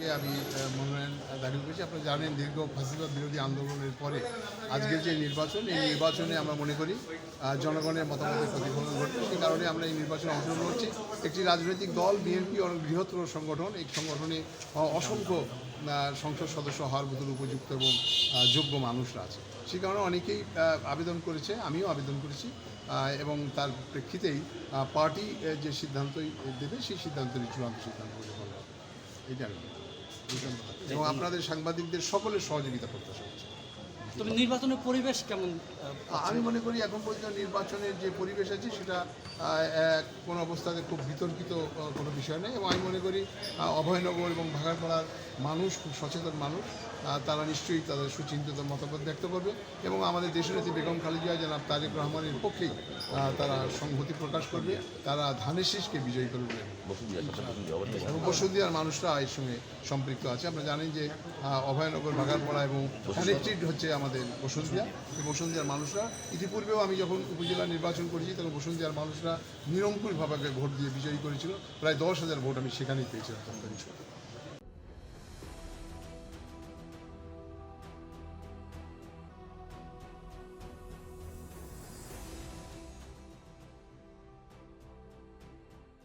থেকে আমি মনোনয়ন দাখিল করেছি। আপনারা জানেন দীর্ঘ ফ্যাসিবাদ বিরোধী আন্দোলনের পরে আজকের যে নির্বাচন, এই নির্বাচনে আমরা মনে করি জনগণের মতামতের প্রতিফলন ঘটবে। সেই কারণে আমরা এই নির্বাচনে অংশগ্রহণ করছি। একটি রাজনৈতিক দল বিএনপি অনেক বৃহত্তর সংগঠন, এই সংগঠনে অসংখ্য সংসদ সদস্য হওয়ার মতো উপযুক্ত এবং যোগ্য মানুষরা আছে। সেই কারণে অনেকেই আবেদন করেছে, আমিও আবেদন করেছি এবং তার প্রেক্ষিতেই পার্টি যে সিদ্ধান্তই দেবে সেই সিদ্ধান্তের চূড়ান্ত সিদ্ধান্ত বলে বলা হবে। এইটা আমি এবং আপনাদের সাংবাদিকদের সকলের সহযোগিতা প্রত্যাশা করছি। তবে নির্বাচনের পরিবেশ কেমন? আমি মনে করি এখন পর্যন্ত নির্বাচনের যে পরিবেশ আছে সেটা কোনো অবস্থাতে খুব বিতর্কিত কোনো বিষয় নেই এবং আমি মনে করি অভয়নগর এবং ভাগাড়পাড়ার মানুষ খুব সচেতন মানুষ, তারা নিশ্চয়ই তাদের সুচিন্তিত মতামত ব্যক্ত করবে এবং আমাদের দেশনেত্রী বেগম খালেদা জনাব তারেক রহমানের পক্ষেই তারা সংহতি প্রকাশ করবে, তারা ধানের শীষকে বিজয়ী করবে এবং বসুন্ধিয়ার মানুষরা এর সঙ্গে সম্পৃক্ত আছে। আপনারা জানেন যে অভয়নগর ভাগাড়পাড়া এবং কানেক্টেড হচ্ছে আমাদের বসুন্ধিয়া। এই বসুন্ধিয়ার মানুষরা ইতিপূর্বেও আমি যখন উপজেলা নির্বাচন করেছি তখন বসুন্ধিয়ার মানুষরা নিরঙ্কুশভাবে ভোট দিয়ে বিজয়ী করেছিল। প্রায় 10,000 ভোট আমি সেখানেই পেয়েছিলাম।